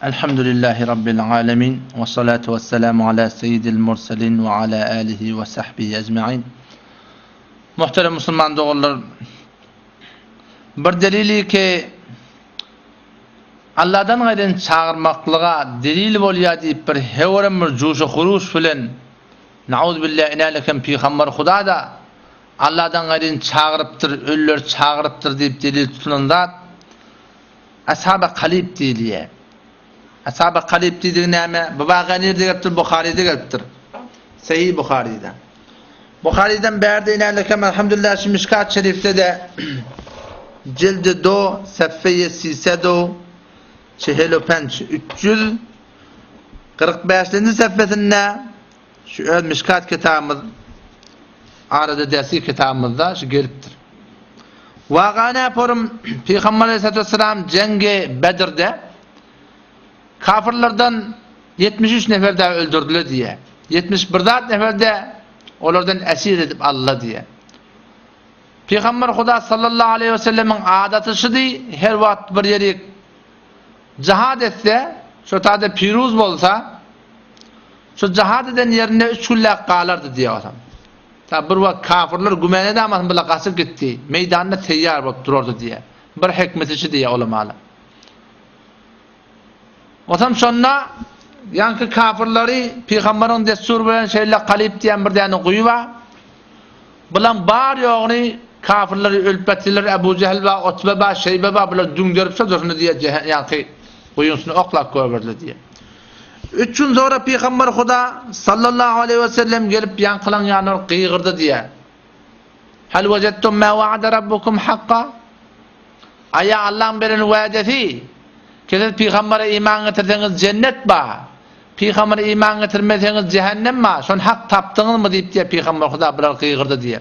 Elhamdülillahi Rabbil alemin ve salatu ve selamu ala seyyidil murselin ve ala alihi ve sahbihi ecma'in. Muhterem Müslüman doğrular, bir delili ki Allah'dan gayren çağırmaklığa delil bolya deyip bir hevrem bir cuşu huruş filan na'udhu billahi inalekem peygamber Huda da Allah'dan gayren çağırıptır, ölüler çağırıptır deyip delil tutunanda ashab-ı kalib diliye. Ashab-ı kalib dediği neyme? Baba Ganir'de geliptir, Bukhari'de geliptir. Sahih Bukhari'den. Bukhari'den berde inalekem elhamdülillah şimdi Mişkat Şerif'te de cildi do, seffeye sise do, çehelo penç 345. seffesinde şu öz Mişkat kitabımız arada dersi kitabımızda şu geliptir. Vaqana yaparım Peygamber Aleyhisselatü Vesselam cengi Bedir'de kafirlerden 73 nefer daha öldürdüler diye. 71 nefer de onlardan esir edip Allah diye. Peygamber Huda sallallahu aleyhi ve sellemin adatı şu diye her vakit bir yeri cihad etse, şu tadı piruz bolsa, şu cihad eden yerine 3 günlük kalırdı diye adam. Tabi bir vakit kafirler gümenede ama böyle kasıp gitti. Meydanına teyyar olup dururdu diye. Bir hikmeti şu diye olamalı. Otam sonra yankı kafirleri Peygamberin destur veren şeyle kalip diyen bir tane kuyu var. Bulan bar yoğunu kafirleri ölpetiler Ebu Cehil ve Utbe ve Şeybe ve bulan dün görüpse dursun diye yankı kuyunsunu oklak koyverdi diye. 3 gün sonra Peygamber Huda sallallahu aleyhi ve sellem gelip yankılan yanır kıyırdı diye. Hal vecettum ma va'ada rabbukum hakka? Aya Allah'ın berini vaadeti. Kesin Peygamber'e iman getirseniz cennet ba. Peygamber'e iman getirmeseniz cehennem ba. Son hak taptınız mı deyip diye Peygamber Huda birer kıyırdı diye.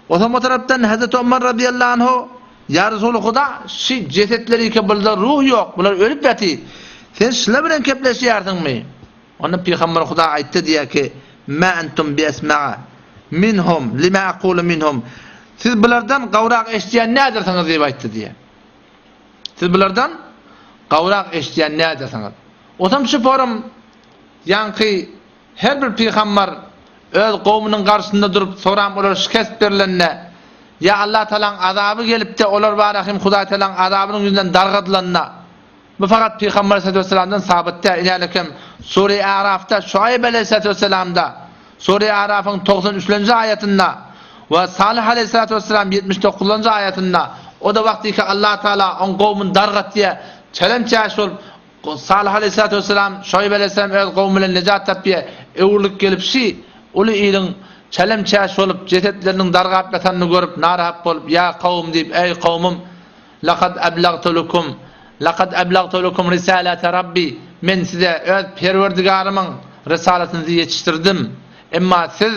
O zaman taraftan Hazreti Ömer radıyallahu anhu ya Resulü Huda şu cesetleri ki burada ruh yok. Bunlar ölüp yatıyor. Sen şile bilen kepleşiyordun mu? Onun Peygamber Huda ayette diye ki ma entum bi esma'a minhum lima aqulu minhum. Siz bunlardan kavrak eşleyen ne edersiniz diye ayette diye. Siz bunlardan kavrak eşleyen ne edersiniz? O zaman şu forum yankı her bir peygamber öz kavminin karşısında durup soran olur şikayet verilenine ya Allah Teala'nın azabı gelip de olur barahim Huda Teala'nın azabının yüzünden dargadılanına bu fakat Peygamber Aleyhisselam'dan sabitte inalekem Sure-i Araf'ta Şuayb Aleyhisselam'da Sure-i Araf'ın 93. ayetinde ve Salih Aleyhisselam 79. ayetinde o da vakti ki Allah Teala on kavmin dargat diye çelemçaş olup Salih Aleyhisselam Şuayb Aleyhisselam öz kavmiyle necat tapiye evurluk gelip ulu ilin çelemçaş olup cesetlerinin dargat yatanını görüp narahap olup ya kavm deyip ey kavmim laqad ablagtu lekum risalete rabbi men size öz perverdigarımın risaletinizi yetiştirdim. Emma siz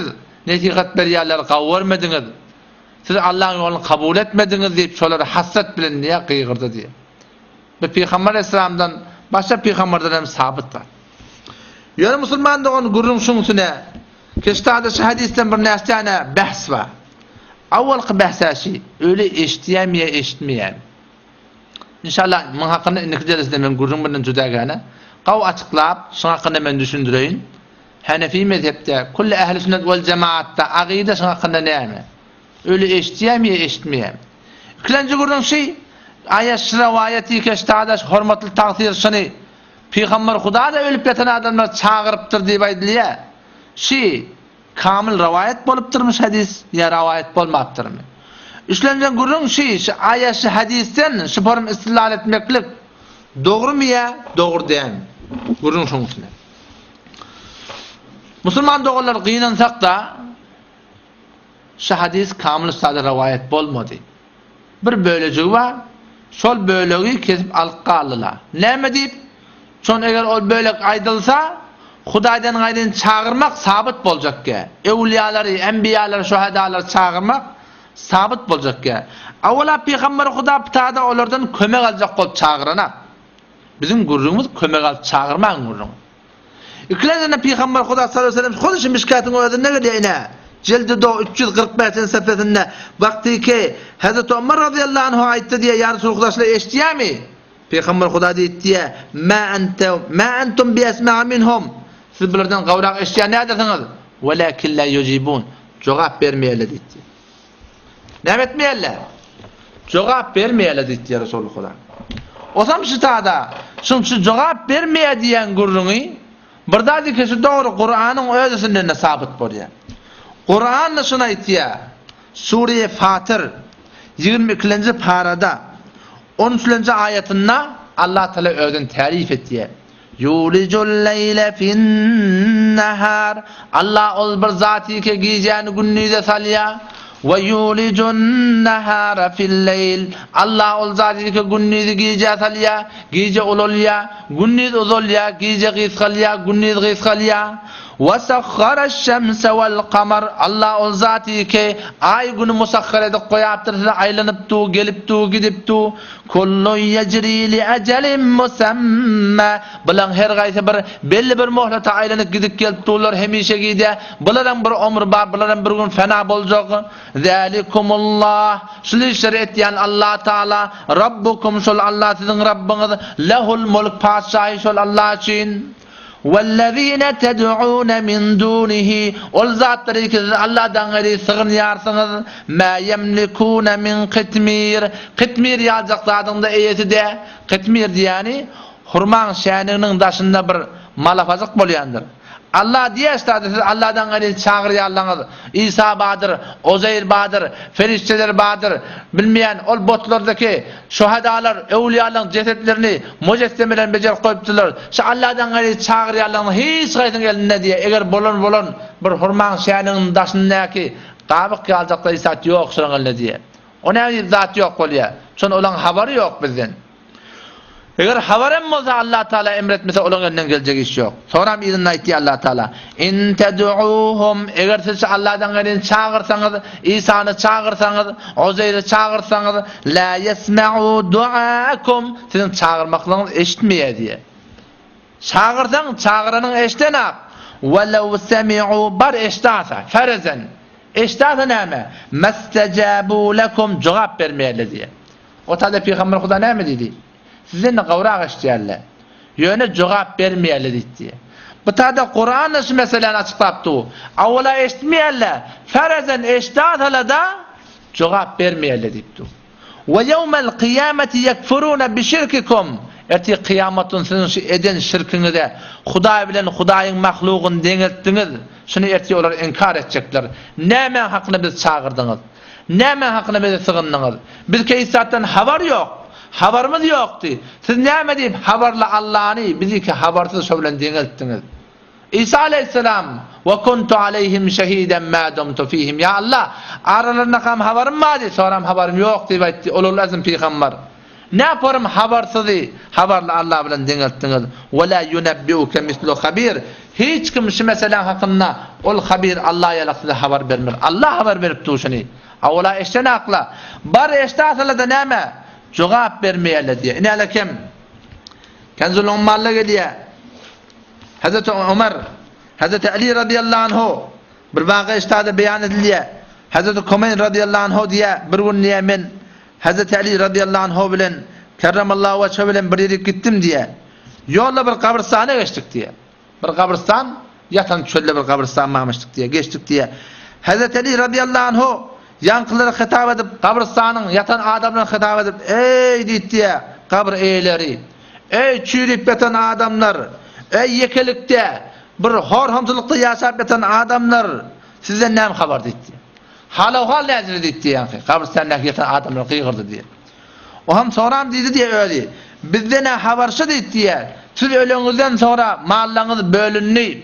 netiqat berýärler gawurmediniz. Siz Allah'ın yolunu kabul etmediniz deyip şoları hasret bilen niye kıygırdı diye. Ve Peygamber Aleyhisselam'dan başka peygamberden hem sabit var. Yani Müslüman da onun gurrun şunusuna keştadası hadisten bir nestane bahs var. Avvalki bahsâşi öyle eşitmeyen. İnşallah bunun hakkında indiki dersinde men gurrun bilen juda gana qaw açıklap şun hakkında men düşündüreyim. Hanefi mezhepte kulli ehli sünnet vel cemaat'ta aqide şun hakkında näme? Öyle eşitmeyen. İkinci gurrun şey ayet rivayeti keştadaş hormatly taqdir şunu Peygamber Huda da ölüp yatan adamlar çağırıptır diye aytılýar. Kamil rivayet bolup durmuş hadis ya rivayet bolmaptırmy? Üçlengen gurrun şu ayet hadisten şu form istilal etmeklik doğru mu ya? Doğru değil. Gurrun şunusuna. Müslüman doğrular kıyınansak da şu hadis kamil üstadı rivayet bolmadı. Bir bölücü var. Şol bölüğü kesip alıp kaldılar. Näme deyip? Şon eger o bölük aydılsa Hudaýdan gaýryn çağırmak sabit boljak ki. Evliyaları, enbiyaları, şuhadaları çağırmak sabit boljak ki. Awala Peygamber Huda ptada olardan kömek aljak bolup çağırana. Bizim gurrumuz kömek alıp çağırman gurrun. İkinciden Peygamber Huda sallallahu aleyhi ve sellem hoşun Mişkat'ın özünde geldiğine cildi do 345. sefesinde vakti ki Hazreti Ömer radıyallahu anhu aytti diye ya Resulullah eştiýärmi? Peygamber Huda deydi ma entum bi esma'a minhum. Siz bulardan gavrak eşya ne edersiniz? Velakin la yujibun. Cevap vermeyeli deydi. Ne etmeyeler? Cevap vermeyeli deydi Resulullah. Osam şu tada, şu cevap vermeye diyen gurrunu, burada ki şu doğru Kur'an'ın özünden sabit buluyor. Kur'an şuna itiya, Sure-i Fatır 22. parada 13. ayetinde Allah Teala özün tarif etti. Yulicul leyle fin nahar. Allah ol bir zati ki giyeceğini gündüze salya. Ve yulicun nahara fil leyl. Allah ol zati ki gündüze giyeceği salya. Giyece ololya, gündüz uzolya, giyece gizkalya, gündüz gizkalya. وَسَخَّرَ الشَّمْسَ وَالْقَمَرَ Allah o zati ki ay günü musakhar edip koyaptır, aylanıp tu, gelip tu, gidip tu. Kullu yecri li ecelin musamma. Bulan her gayse bir belli bir muhlata aylanıp gidip gelip tular hemişe gide. Buların bir ömür var, buların bir gün fena bolacak. Zalikumullah. Şuli şeriat yani Allah Teala Rabbukum şol Allah sizin Rabbiniz. Lehul mulk padişahı şol Allah için. وَالَّذ۪ينَ تَدْعُونَ مِنْ دُونِهِ Ol zatları ki Allah'dan gayri sığınayarsınız. مَا يَمْلِكُونَ مِنْ قِتْمِيرٍ Qitmir yazacak zadında eyesi de Qitmir diyani hurman şeninin daşında bir malafazık bolyandır. Allah diye istadı siz Allah'dan gayri çağırıyarlarınız. İsa badır, Ozeyr badır, ferişteler badır. Bilmeyen ol botlardaki şuhadalar, evliyaların cesetlerini mucessemelerini becer koyuptular. Şu Allah'dan gayri çağırıyarlarınız hiç gaysın elinde diye. Eğer bolon bir hurman şeninin daşındaki qabık kalacakta isat yok şunun elinde diye. Ona bir zat yok oluyor. Şunun olan haberi yok bizden. Eğer havarım olsa Allah Teala emretmese onun önünden gelecek iş yok. Sonra bir izin ayeti Allah Teala. İn ted'uhum eğer siz Allah'tan gayri çağırsanız, İsa'nı çağırsanız, Uzeyr'i çağırsanız, la yesma'u du'akum sizin çağırmaklarınız eşitmeye diye. Çağırsan çağıranın eştenak. Velev semi'u bar eştasa ferezen. Eştasa neyme? Mestecabu lekum cevap vermeyeli diye. O tabi Peygamber Huda ne mi dedi? Sizin gavrak iştiyerler. Yöne cevap vermeyeli diye. Bu tabi Kur'an'la şu meseleni açıklayıptı. Avla eşitmeyerler. Ferezen eştatalı da cevap vermeyeli deyipti. Ve yevmel kıyameti yekfurune bişirkikum. Erti kıyametun sizin eden şirkini de Huday bilen Hudayın mahlukun denilttiniz. Şunu erti olar inkar edecekler. Nemen hakkını biz çağırdınız? Nemen hakkını bize sığındınız? Biz keysattan haber yok. Haberimiz yoktu. Siz ne deyip haberle Allah'ını bizi ki habersiz söylendiğini ettiniz. İsa aleyhisselam ve kuntu aleyhim şehiden ma dumtu fihim. Ya Allah aralarına kam haberim vardı. Sonra haberim yoktu. Olur lazım peygamber. Ne yaparım habersiz? Haberle Allah bilen dinlettiniz. Ve la yunebbiuke mislu habir. Hiç kim şu mesela hakkında ol habir Allah'a yalaksı haber vermir. Allah haber verip tuşunu. Avla eşten akla. Bar eşte asılı da neyme? Cevap vermeyeli diye. İne alekem. Kenzul ummarla geliyor. Hazreti Ömer, Hazreti Ali radıyallahu anhu bir vakı iştahda beyan ediliyor. Hazreti Kumayn radıyallahu anhu diye bir gün niye ben Hazreti Ali radıyallahu anhu bilen kerramallahu veçhe bilen bir yere gittim diye. Yolla bir kabristana geçtik diye. Bir kabristan yatan çölle bir kabristan mahmıştık diye. Geçtik diye. Hazreti Ali radıyallahu anhu yankıları hitap edip kabristanın yatan adamlarına hitap edip ey deyip diye kabr eyleri, ey çürüyüp yatan adamlar, ey yekelikte bir horhamsızlıkta yaşayıp yatan adamlar sizden ne haber deyip diye. Hal nezir deyip diye yani kabristandaki yatan adamlar kıyırdı diye. O hem sonra dedi diye öyle bizde ne habersi deyip diye siz ölünüzden sonra mallarınız bölünüyor.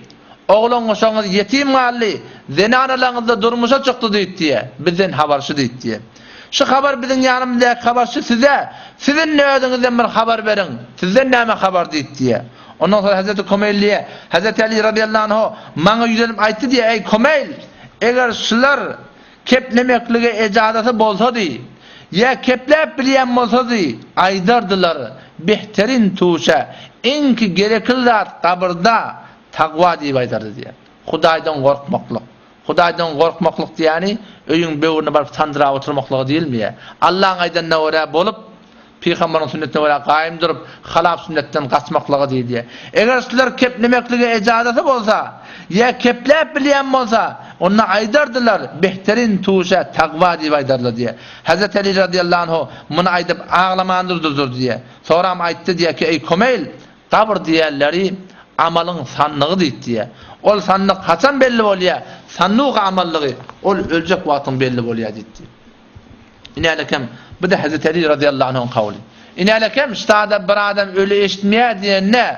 Oğlunuz soğunuz yetim galli, zenanalarınızda durmuşa çıktı deyip diye, bizden habersi deyip diye. Şu haber bizim yanımızdaki habersi size, sizin ne ödünüzden bir haber verin, sizden ne haber deyip diye. Ondan sonra Hazreti Kumayl'liye, Hazreti Ali radıyallahu anhu, bana yüzelim aytti diye, ey Kumayl, eğer şular keplemekliğe ecadası bolsa diye, ya keplep bilen bolsa diye, aydardılar, behterin tuşa, inki gerekliler kabırda, takva diye aytardı diye. Hudaydan korkmaklık. Hudaydan korkmaklık diyani öyün böğürüne barıp tandıra oturmaklık değil mi ya? Allah'ın aydanına oraya bolup Peygamberin sünnetine göre kaim durup halaf sünnetten kaçmaklığı değil diye. Eğer sizler keplemekliğe icazatı bolsa ya keplep bilen bolsa onunla aydardılar behterin tuşa takva diye aydarlar diye. Hazreti Ali radıyallahu anh bunu aydıp ağlamandırdır diye. Sonra ayttı diye ki ey komeyl kabr diyerleri amalın sanlığı deydi diye. Ol sanlık kaçan belli oluyor. Sanlık amallığı ol ölecek vaktin belli oluyor dedi. İnalekem bu da Hazreti Ali radıyallahu anh'ın kavli. İnalekem istada bir adam ölü eşitmeye diye ne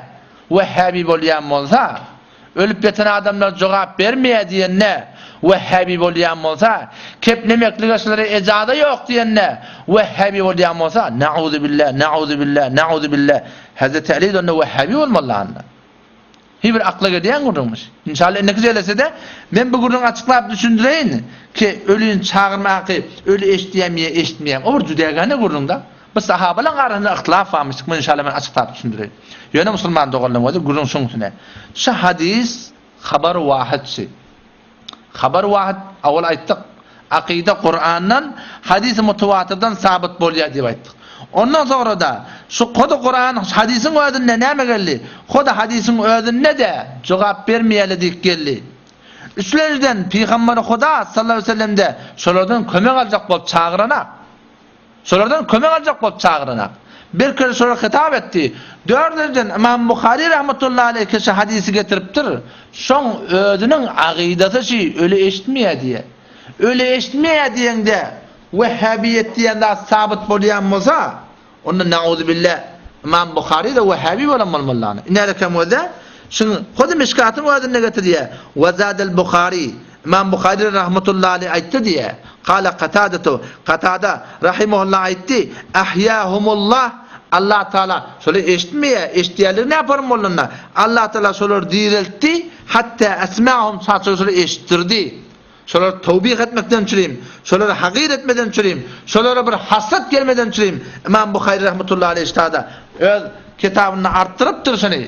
Vehhabi bolyan olsa ölüp yatan adamlar cevap vermeye diye ne Vehhabi bolyan olsa keplemeklik aşıları ecada yok diye ne Vehhabi bolyan olsa na'udhu billah na'udhu billah na'udhu billah Hazreti Ali de onu Vehhabi olmalı anla. Hiçbir akla gelen kurulmuş. İnşallah ne güzelse de ben bu kurulun açıklayıp düşündüreyim ki ölüyün çağırmak, ölü eşitmeyem. O bir cüdegane kurulunda. Bu sahabaların arasında ihtilaf varmıştık. İnşallah ben açıklayıp düşündüreyim. Yöne Müslüman doğrulam oldu. Kurulun sonuçuna. Şu hadis haber vahidsi. Haber vahid avval ayttık. Akide Kur'an'dan hadis-i mutevatirden sabit boluyor diye ayttık. Ondan sonra da şu kodu Kur'an hadisin ödünne ne geldi? Kodu hadisin ödünne de cevap vermeyeli deyip geldi. Üçlerden Peygamber Huda sallallahu aleyhi ve sellem de şolardan kömek alacak bolup çağırana. Şolardan kömek alacak bolup çağırana. Bir kere sonra hitap etti. Dördüncüden İmam Bukhari rahmetullahi aleyhi şu hadisi getiriptir. Şon ödünün akidası şey öyle eşitmeye diye. Öyle eşitmeye diyen de Vehhabiyet diyen de sabit bolayan olsa ondan na'udhu billah İmam Bukhari de Vehhabi bolanmalı. İnalekem o da şunu kodu mişkatın ödünne getir diye. Vezadel Bukhari İmam Bukhari rahmetullahi aleyhi aytti diye. Kale Katada rahimahullah aytti. Ahyahumullah Allah Teala şöyle eşitmeyer ne yaparım onunla? Allah Teala şöyle diriltti hatta esma'hum şöyle eşittirdi. Şöyle tevbih etmekten çüreyim. Şöyle hakir etmeden çüreyim. Şöyle bir hasret gelmeden çüreyim. İmam Bukhari rahmetullahi aleyhi istada öz kitabını arttırıptır seni.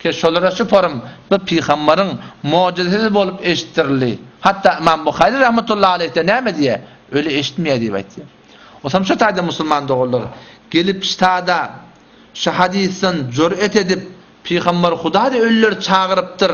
Ki şöyle süparım bu Peygamberin mucizesi bolup eşittirli. Hatta İmam Bukhari rahmetullahi aleyhi de ne diye öyle eşitmeye diye aytdı. O zaman şu tayda Müslüman doğrular gelip istada şu hadisin cüret edip Peygamber Huda da ölüler çağırıptır.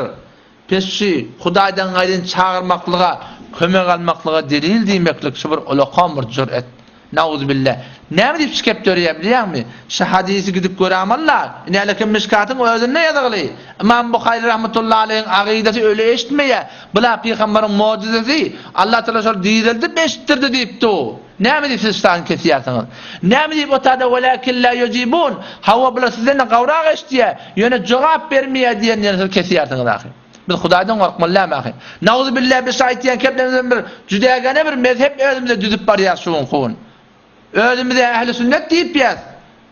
Peşi Hudaydan gayrın çağırmaklığa, kömek almaklığa delil demeklik şu bir ulaqam bir cüret. Nauzu billah. Ne deyip çıkıp görüyor biliyor musun? Şu hadisi gidip göremeler. İnalekem mişkatın özünde yazılı. İmam Bukhari rahmetullahi aleyhin akidesi öyle eşitmeye. Bula Peygamberin mucizesi Allah Teala şöyle dirildi, eşittirdi deyipti o. Ne deyip siz istahın kesiyersiniz? Ne deyip otada velakin la yecibun? Hava bula sizden kavrak eştiye. Yöne cevap vermeye diyen kesiyersiniz ahi. Biz Hudaydan korkmalıyam ahi. Nauzu billah bir şahitiyen keplemizden bir cüdegane bir mezhep özümüzde düdüp var ya şuun kuğun. Özümüzde ehl-i sünnet deyip yaz.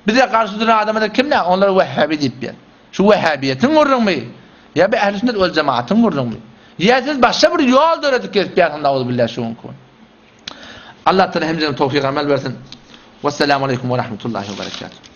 Bize karşı duran adamı da kimler? Onları Vehhabi deyip yaz. Şu Vehhabiyetin vurun mu? Ya bir ehl-i sünnet ol cemaatin vurun mu? Ya siz başka bir yol dönedik kesip yazın nauzu billah şuun kuğun. Allah Teala hemzine tevfik amel versin. Vesselamu aleyküm ve rahmetullahi ve berekatuhu.